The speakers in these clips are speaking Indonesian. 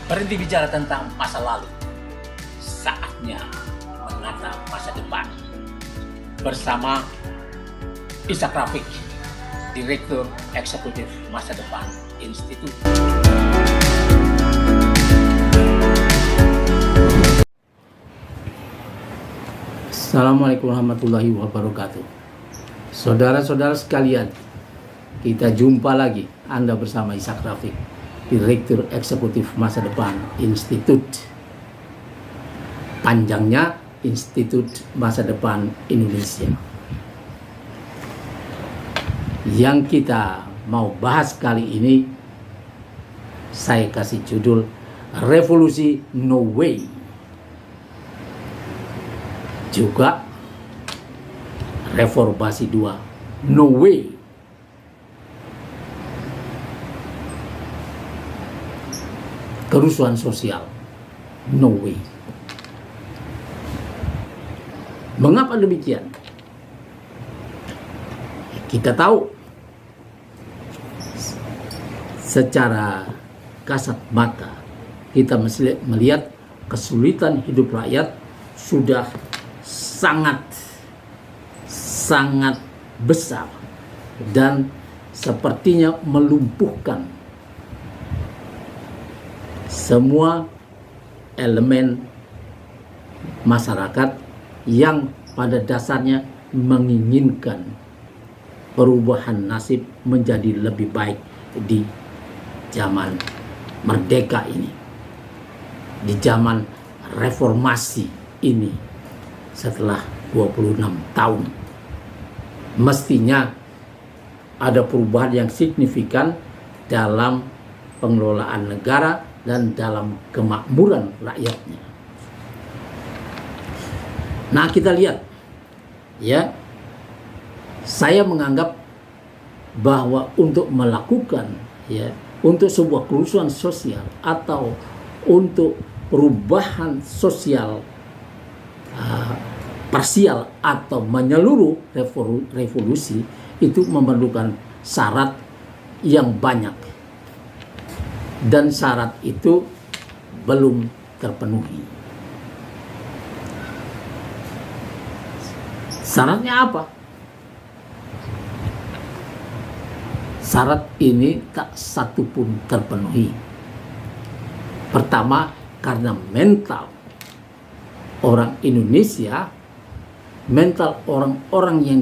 Berhenti bicara tentang masa lalu. Saatnya menata masa depan. Bersama Ishak Rafiq, Direktur Eksekutif Masa Depan Institut. Assalamualaikum warahmatullahi wabarakatuh. Saudara-saudara sekalian, kita jumpa lagi. Anda bersama Ishak Rafiq, Direktur Eksekutif Masa Depan Institut. Panjangnya Institut Masa Depan Indonesia. Yang kita mau bahas kali ini, saya kasih judul Revolusi No Way. Juga Reformasi 2 No Way. Kerusuhan sosial No Way. Mengapa demikian? Kita tahu secara kasat mata, kita melihat kesulitan hidup rakyat sudah sangat besar dan sepertinya melumpuhkan semua elemen masyarakat yang pada dasarnya menginginkan perubahan nasib menjadi lebih baik di zaman merdeka ini, di zaman reformasi ini. Setelah 26 tahun mestinya ada perubahan yang signifikan dalam pengelolaan negara dan dalam kemakmuran rakyatnya. Nah, kita lihat ya, saya menganggap bahwa untuk melakukan ya, untuk sebuah kerusuhan sosial atau untuk perubahan sosial parsial atau menyeluruh revolusi itu memerlukan syarat yang banyak, dan syarat itu belum terpenuhi. Syaratnya apa? Syarat ini tak satu pun terpenuhi. Pertama, karena mental orang Indonesia, mental orang-orang yang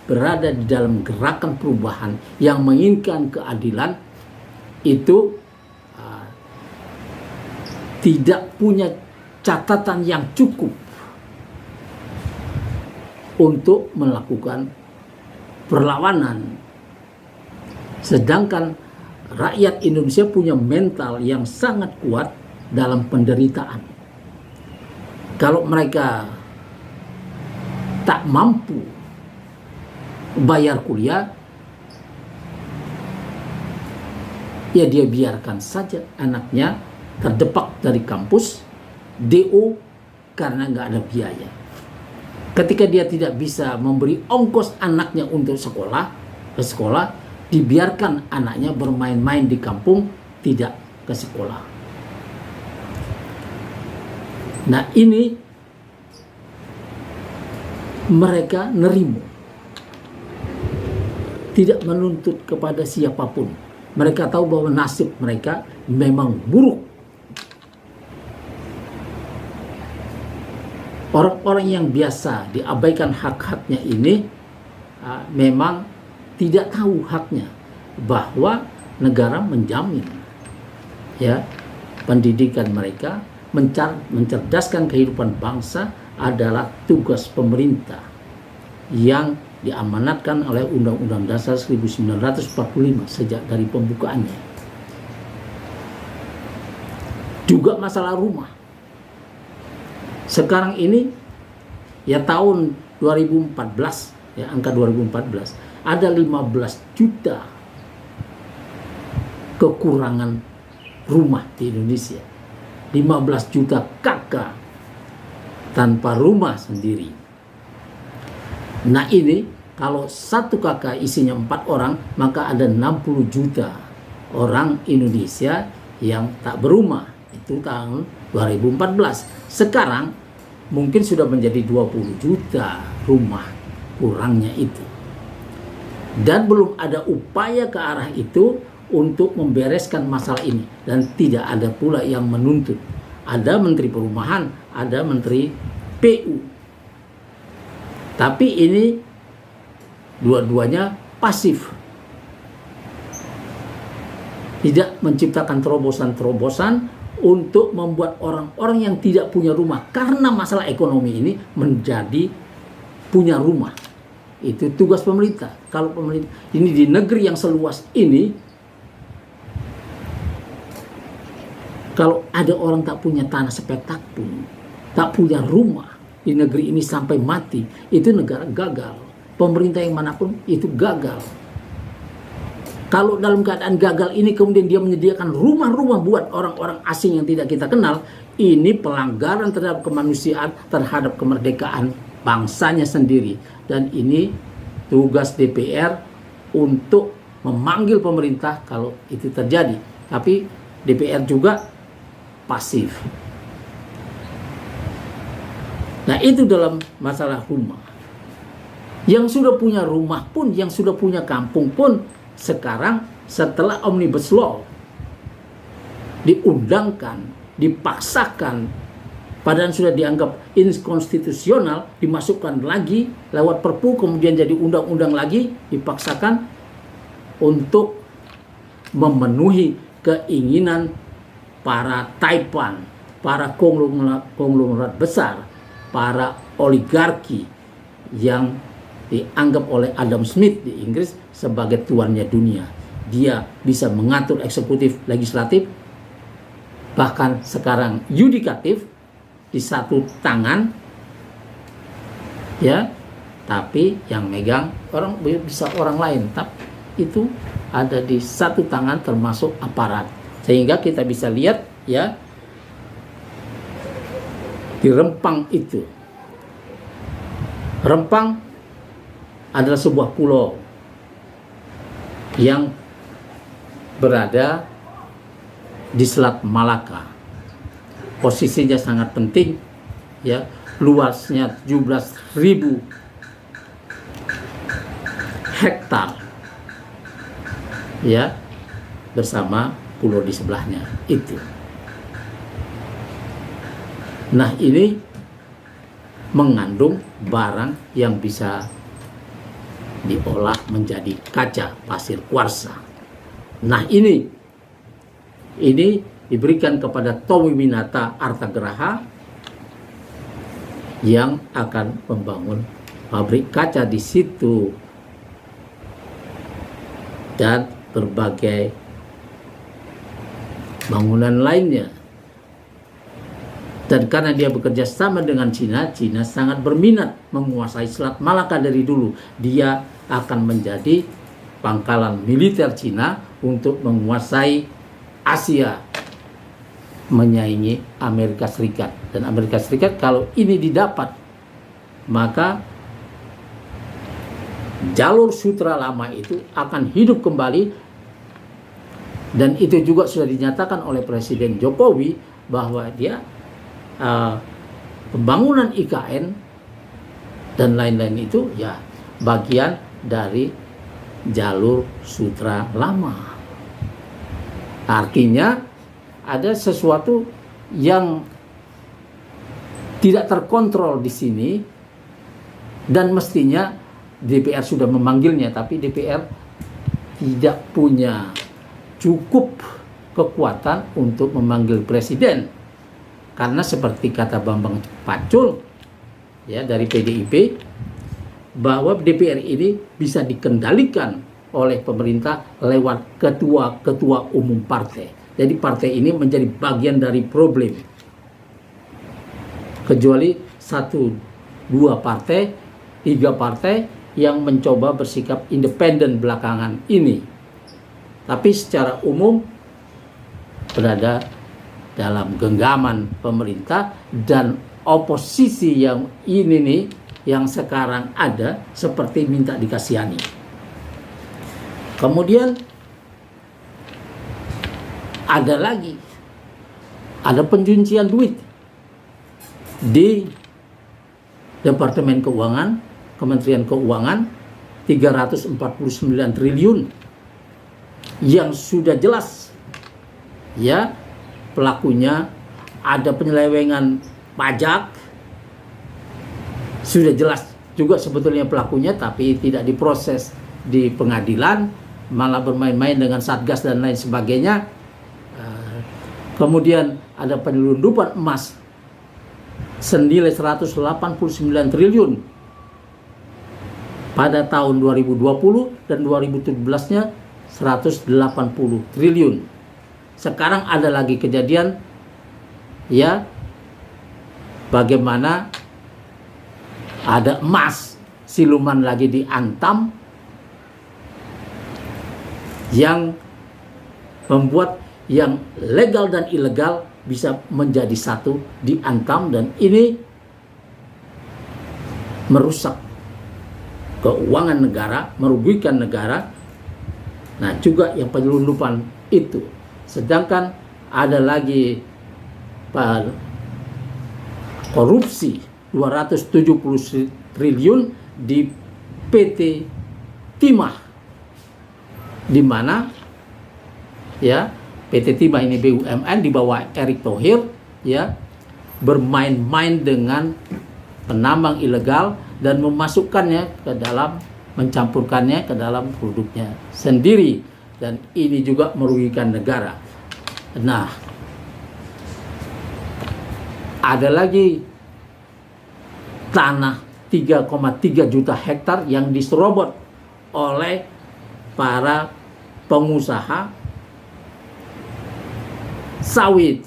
berada di dalam gerakan perubahan yang menginginkan keadilan itu tidak punya catatan yang cukup untuk melakukan perlawanan. Sedangkan rakyat Indonesia punya mental yang sangat kuat dalam penderitaan. Kalau mereka tak mampu bayar kuliah, ya dia biarkan saja anaknya terdepak dari kampus, DO, karena nggak ada biaya. Ketika dia tidak bisa memberi ongkos anaknya untuk ke sekolah, dibiarkan anaknya bermain-main di kampung, tidak ke sekolah. Nah, ini mereka nerimo, tidak menuntut kepada siapapun. Mereka tahu bahwa nasib mereka memang buruk. Orang-orang yang biasa diabaikan hak-haknya ini memang tidak tahu haknya, bahwa negara menjamin ya pendidikan mereka, mencerdaskan kehidupan bangsa adalah tugas pemerintah yang diamanatkan oleh Undang-Undang Dasar 1945 sejak dari pembukaannya. Juga masalah rumah. Sekarang ini ya tahun 2014 ya, angka 2014 ada 15 juta kekurangan rumah di Indonesia. 15 juta kakak tanpa rumah sendiri. Nah, ini kalau satu kakak isinya 4 orang, maka ada 60 juta orang Indonesia yang tak berumah. Itu tahun 2014. Sekarang mungkin sudah menjadi 20 juta rumah, kurangnya itu. Dan belum ada upaya ke arah itu untuk membereskan masalah ini. Dan tidak ada pula yang menuntut. Ada Menteri Perumahan, ada Menteri PU. Tapi ini dua-duanya pasif. Tidak menciptakan terobosan-terobosan untuk membuat orang-orang yang tidak punya rumah karena masalah ekonomi ini menjadi punya rumah. Itu tugas pemerintah. Kalau pemerintah ini di negeri yang seluas ini, kalau ada orang tak punya tanah sepetak pun, tak punya rumah di negeri ini sampai mati, itu negara gagal. Pemerintah yang manapun itu gagal. Kalau dalam keadaan gagal ini kemudian dia menyediakan rumah-rumah buat orang-orang asing yang tidak kita kenal, ini pelanggaran terhadap kemanusiaan, terhadap kemerdekaan bangsanya sendiri. Dan ini tugas DPR untuk memanggil pemerintah kalau itu terjadi. Tapi DPR juga pasif. Nah, itu dalam masalah rumah. Yang sudah punya rumah pun, yang sudah punya kampung pun, sekarang setelah Omnibus Law diundangkan, dipaksakan, padahal sudah dianggap inkonstitusional, dimasukkan lagi lewat Perpu, kemudian jadi undang-undang lagi, dipaksakan untuk memenuhi keinginan para taipan, para konglomerat besar, para oligarki yang dianggap oleh Adam Smith di Inggris sebagai tuannya dunia. Dia bisa mengatur eksekutif, legislatif, bahkan sekarang yudikatif di satu tangan, ya. Tapi yang megang orang bisa orang lain, tapi itu ada di satu tangan termasuk aparat. Sehingga kita bisa lihat, ya, di Rempang itu. Rempang adalah sebuah pulau yang berada di Selat Malaka. Posisinya sangat penting, ya, luasnya 17.000 hektar, ya, bersama pulau di sebelahnya itu. Nah, ini mengandung barang yang bisa diolah menjadi kaca pasir kuarsa. Nah, ini diberikan kepada Tommy Winata Artagraha yang akan membangun pabrik kaca di situ dan berbagai bangunan lainnya. Dan karena dia bekerja sama dengan Cina, Cina sangat berminat menguasai Selat Malaka dari dulu. Dia akan menjadi pangkalan militer Cina untuk menguasai Asia, menyaingi Amerika Serikat. Dan Amerika Serikat kalau ini didapat, maka jalur sutra lama itu akan hidup kembali. Dan itu juga sudah dinyatakan oleh Presiden Jokowi bahwa dia pembangunan IKN dan lain-lain itu ya bagian dari jalur sutra lama. Artinya ada sesuatu yang tidak terkontrol di sini dan mestinya DPR sudah memanggilnya, tapi DPR tidak punya cukup kekuatan untuk memanggil presiden. Karena seperti kata Bambang Pacul, ya, dari PDIP, bahwa DPR ini bisa dikendalikan oleh pemerintah lewat ketua-ketua umum partai. Jadi partai ini menjadi bagian dari problem. Kecuali 1, 2 partai, 3 partai yang mencoba bersikap independen belakangan ini. Tapi secara umum berada dalam genggaman pemerintah dan oposisi yang ini nih yang sekarang ada seperti minta dikasihani. Kemudian ada lagi ada pencucian duit di Departemen Keuangan, Kementerian Keuangan 349 triliun yang sudah jelas ya pelakunya ada penyelewengan pajak, sudah jelas juga sebetulnya pelakunya, tapi tidak diproses di pengadilan, malah bermain-main dengan satgas dan lain sebagainya. Kemudian ada penyelundupan emas senilai 189 triliun pada tahun 2020 dan 2017-nya 180 triliun. Sekarang ada lagi kejadian ya bagaimana ada emas siluman lagi diantam yang membuat yang legal dan ilegal bisa menjadi satu, diantam, dan ini merusak keuangan negara, merugikan negara. Nah, juga yang penyelundupan itu. Sedangkan ada lagi korupsi 270 triliun di PT Timah, di mana ya PT Timah ini BUMN di bawah Erick Thohir ya bermain-main dengan penambang ilegal dan memasukkannya ke dalam, mencampurkannya ke dalam produknya sendiri, dan ini juga merugikan negara. Nah, ada lagi tanah 3,3 juta hektar yang diserobot oleh para pengusaha sawit,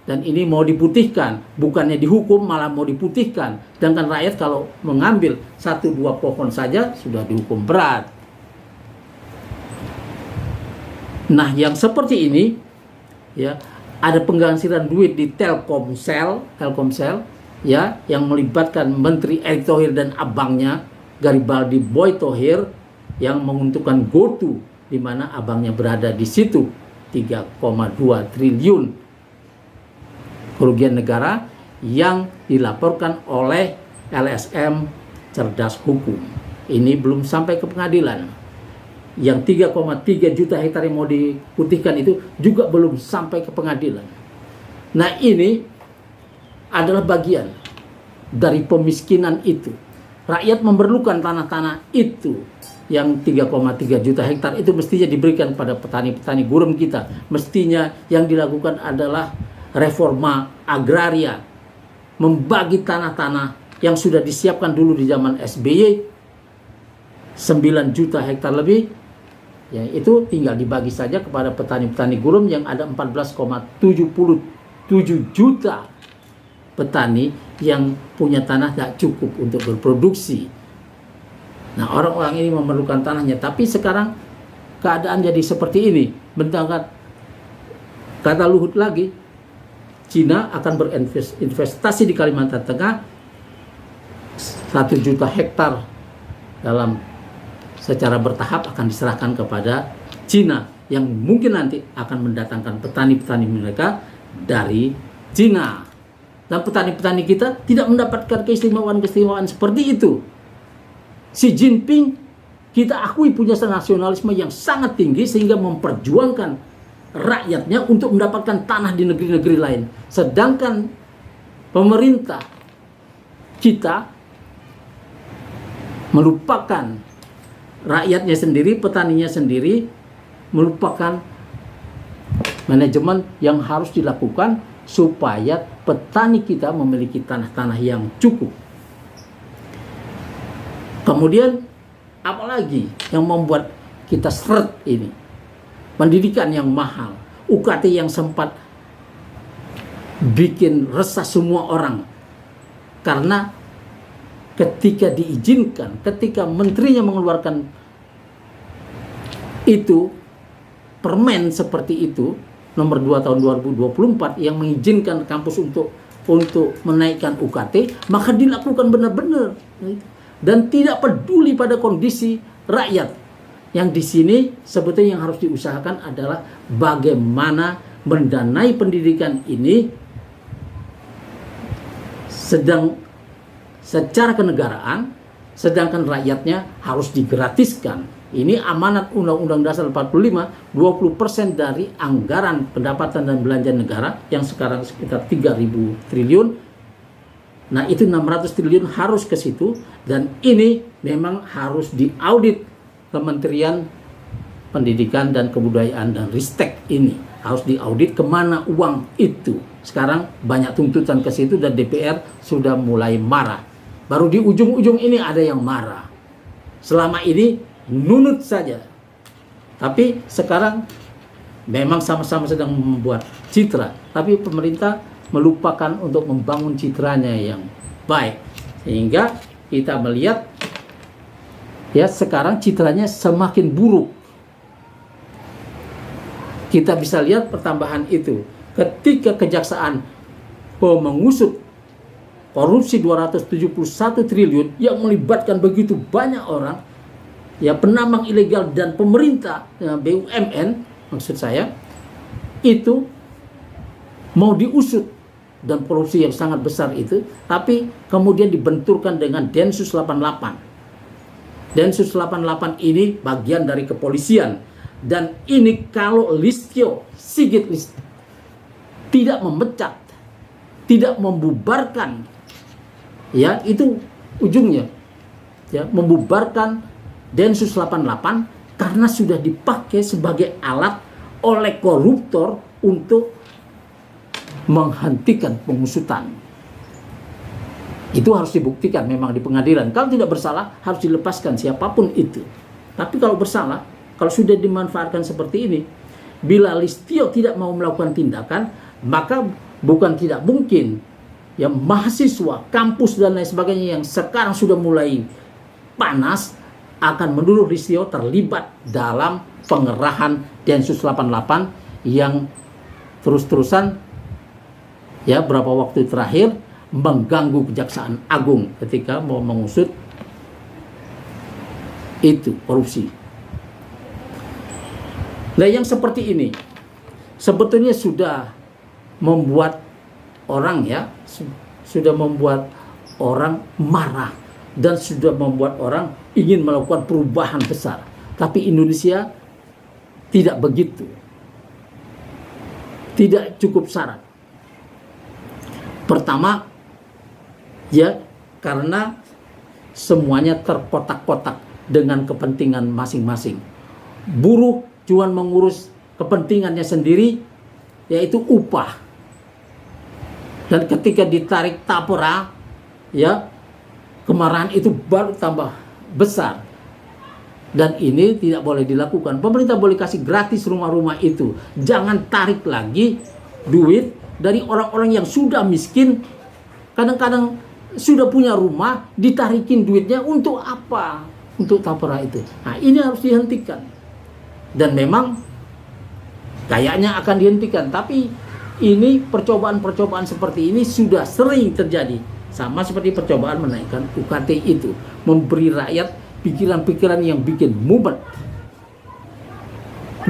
dan ini mau diputihkan, bukannya dihukum malah mau diputihkan. Sedangkan rakyat kalau mengambil 1-2 pohon saja sudah dihukum berat. Nah, yang seperti ini ya, ada penggansiran duit di Telkomsel ya, yang melibatkan Menteri Erick Thohir dan abangnya Garibaldi Boy Thohir yang menguntungkan GoTo, di mana abangnya berada di situ. 3,2 triliun kerugian negara yang dilaporkan oleh LSM Cerdas Hukum. Ini belum sampai ke pengadilan. Yang 3,3 juta hektar yang mau diputihkan itu juga belum sampai ke pengadilan. Nah, ini adalah bagian dari pemiskinan itu. Rakyat memerlukan tanah-tanah itu. Yang 3,3 juta hektar itu mestinya diberikan pada petani-petani gurem kita. Mestinya yang dilakukan adalah reforma agraria, membagi tanah-tanah yang sudah disiapkan dulu di zaman SBY 9 juta hektar lebih, ya, itu tinggal dibagi saja kepada petani-petani gurem yang ada 14,77 juta petani yang punya tanah tak cukup untuk berproduksi. Nah, orang-orang ini memerlukan tanahnya, tapi sekarang keadaan jadi seperti ini. Bentangkan kata Luhut lagi, Cina akan berinvestasi di Kalimantan Tengah 1 juta hektar dalam secara bertahap akan diserahkan kepada Cina, yang mungkin nanti akan mendatangkan petani-petani mereka dari Cina. Dan petani-petani kita tidak mendapatkan keistimewaan-keistimewaan seperti itu. Xi Jinping kita akui punya nasionalisme yang sangat tinggi sehingga memperjuangkan rakyatnya untuk mendapatkan tanah di negeri-negeri lain. Sedangkan pemerintah kita melupakan rakyatnya sendiri, petaninya sendiri, melupakan manajemen yang harus dilakukan supaya petani kita memiliki tanah-tanah yang cukup. Kemudian apalagi yang membuat kita seret ini? Pendidikan yang mahal, UKT yang sempat bikin resah semua orang. Karena ketika diizinkan, ketika menterinya mengeluarkan itu, permen seperti itu, nomor 2 tahun 2024 yang mengizinkan kampus untuk menaikkan UKT, maka dilakukan benar-benar. Dan tidak peduli pada kondisi rakyat. Yang di sini sebetulnya yang harus diusahakan adalah bagaimana mendanai pendidikan ini sedang secara kenegaraan, sedangkan rakyatnya harus digratiskan. Ini amanat Undang-Undang Dasar 45, 20% dari anggaran pendapatan dan belanja negara yang sekarang sekitar 3.000 triliun. Nah, itu 600 triliun harus ke situ, dan ini memang harus diaudit Kementerian Pendidikan dan Kebudayaan dan Ristek ini. Harus diaudit kemana uang itu. Sekarang banyak tuntutan ke situ dan DPR sudah mulai marah. Baru di ujung-ujung ini ada yang marah. Selama ini nunut saja. Tapi sekarang memang sama-sama sedang membuat citra. Tapi pemerintah melupakan untuk membangun citranya yang baik. Sehingga kita melihat ya sekarang citranya semakin buruk. Kita bisa lihat pertambahan itu. Ketika kejaksaan mengusut korupsi 271 triliun yang melibatkan begitu banyak orang, ya penambang ilegal dan pemerintah, ya, BUMN maksud saya, itu mau diusut dan korupsi yang sangat besar itu, tapi kemudian dibenturkan dengan Densus 88. Densus 88 ini bagian dari kepolisian, dan ini kalau Listio Sigit tidak memecat, tidak membubarkan, ya itu ujungnya, ya membubarkan Densus 88 karena sudah dipakai sebagai alat oleh koruptor untuk menghentikan pengusutan. Itu harus dibuktikan memang di pengadilan. Kalau tidak bersalah harus dilepaskan siapapun itu. Tapi kalau bersalah, kalau sudah dimanfaatkan seperti ini, bila Listio tidak mau melakukan tindakan, maka bukan tidak mungkin ya mahasiswa, kampus dan lain sebagainya yang sekarang sudah mulai panas akan menuduh Listio terlibat dalam pengerahan Densus 88 yang terus-terusan ya berapa waktu terakhir mengganggu Kejaksaan Agung ketika mau mengusut itu korupsi. Nah, yang seperti ini sebetulnya sudah membuat orang ya sudah membuat orang marah dan sudah membuat orang ingin melakukan perubahan besar. Tapi Indonesia tidak begitu. Tidak cukup syarat. Pertama, ya karena semuanya terkotak-kotak dengan kepentingan masing-masing. Buruh cuma mengurus kepentingannya sendiri, yaitu upah. Dan ketika ditarik tapera, ya kemarahan itu baru tambah besar. Dan ini tidak boleh dilakukan. Pemerintah boleh kasih gratis rumah-rumah itu. Jangan tarik lagi duit dari orang-orang yang sudah miskin. Kadang-kadang sudah punya rumah, ditarikin duitnya untuk apa? Untuk tapera itu. Nah, ini harus dihentikan. Dan memang kayaknya akan dihentikan. Tapi ini percobaan-percobaan seperti ini sudah sering terjadi. Sama seperti percobaan menaikkan UKT itu. Memberi rakyat pikiran-pikiran yang bikin mumet.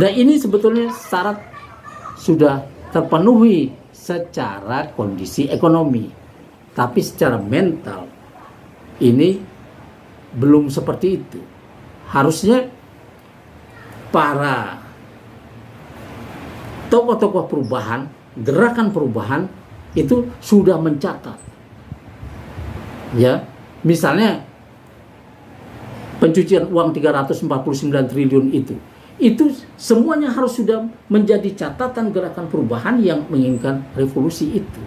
Nah, ini sebetulnya syarat sudah terpenuhi secara kondisi ekonomi. Tapi secara mental ini belum seperti itu. Harusnya para tokoh-tokoh perubahan, gerakan perubahan itu sudah mencatat. Ya, misalnya pencucian uang 349 triliun itu semuanya harus sudah menjadi catatan gerakan perubahan yang menginginkan revolusi itu.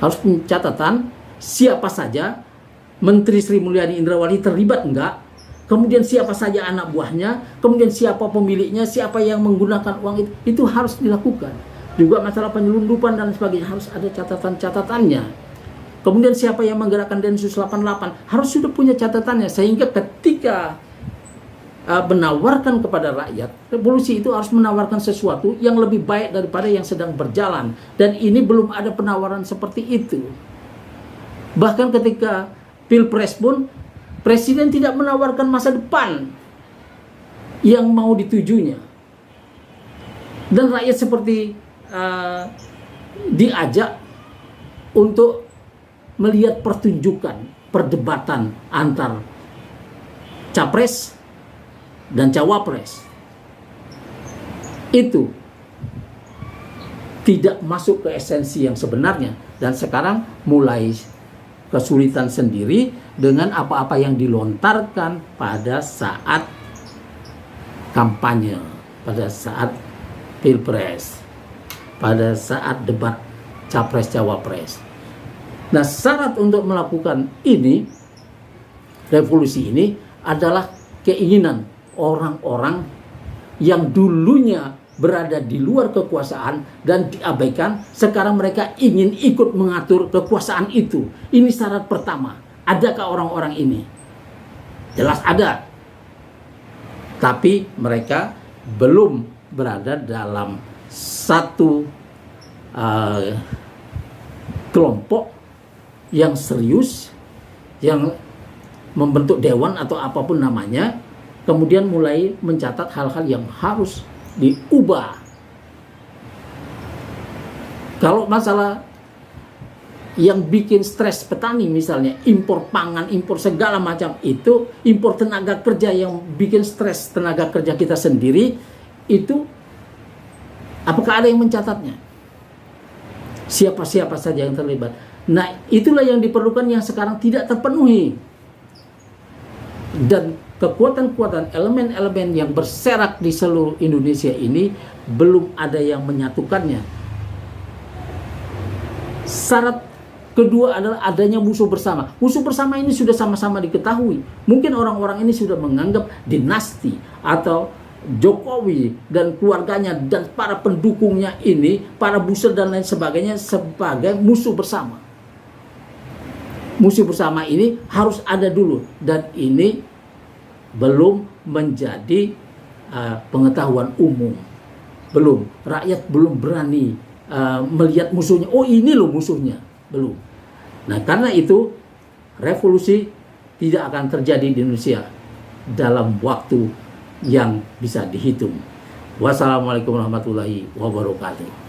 Harus catatan siapa saja Menteri Sri Mulyani Indrawati terlibat enggak, kemudian siapa saja anak buahnya, kemudian siapa pemiliknya, siapa yang menggunakan uang itu harus dilakukan. Juga masalah penyelundupan dan sebagainya harus ada catatan-catatannya. Kemudian siapa yang menggerakkan Densus 88 harus sudah punya catatannya, sehingga ketika menawarkan kepada rakyat, revolusi itu harus menawarkan sesuatu yang lebih baik daripada yang sedang berjalan. Dan ini belum ada penawaran seperti itu. Bahkan ketika Pilpres pun Presiden tidak menawarkan masa depan yang mau ditujunya. Dan rakyat seperti diajak untuk melihat pertunjukan, perdebatan antar capres dan cawapres. Itu tidak masuk ke esensi yang sebenarnya, dan sekarang mulai kesulitan sendiri dengan apa-apa yang dilontarkan pada saat kampanye, pada saat pilpres, pada saat debat capres cawapres. Nah, syarat untuk melakukan ini, revolusi ini, adalah keinginan orang-orang yang dulunya berada di luar kekuasaan dan diabaikan, sekarang mereka ingin ikut mengatur kekuasaan itu. Ini syarat pertama. Adakah orang-orang ini? Jelas ada. Tapi mereka belum berada dalam satu kelompok yang serius, yang membentuk dewan atau apapun namanya, kemudian mulai mencatat hal-hal yang harus diubah. Kalau masalah yang bikin stres petani misalnya, impor pangan, impor segala macam itu, impor tenaga kerja yang bikin stres tenaga kerja kita sendiri, itu apakah ada yang mencatatnya? Siapa-siapa saja yang terlibat. Nah, itulah yang diperlukan yang sekarang tidak terpenuhi. Dan kekuatan-kekuatan, elemen-elemen yang berserak di seluruh Indonesia ini belum ada yang menyatukannya. Syarat kedua adalah adanya musuh bersama. Musuh bersama ini sudah sama-sama diketahui. Mungkin orang-orang ini sudah menganggap dinasti atau Jokowi dan keluarganya dan para pendukungnya ini, para buser dan lain sebagainya sebagai musuh bersama. Musuh bersama ini harus ada dulu, dan ini belum menjadi pengetahuan umum. Belum, rakyat belum berani melihat musuhnya. Oh, ini loh musuhnya. Belum. Nah, karena itu revolusi tidak akan terjadi di Indonesia dalam waktu yang bisa dihitung. Wassalamualaikum warahmatullahi wabarakatuh.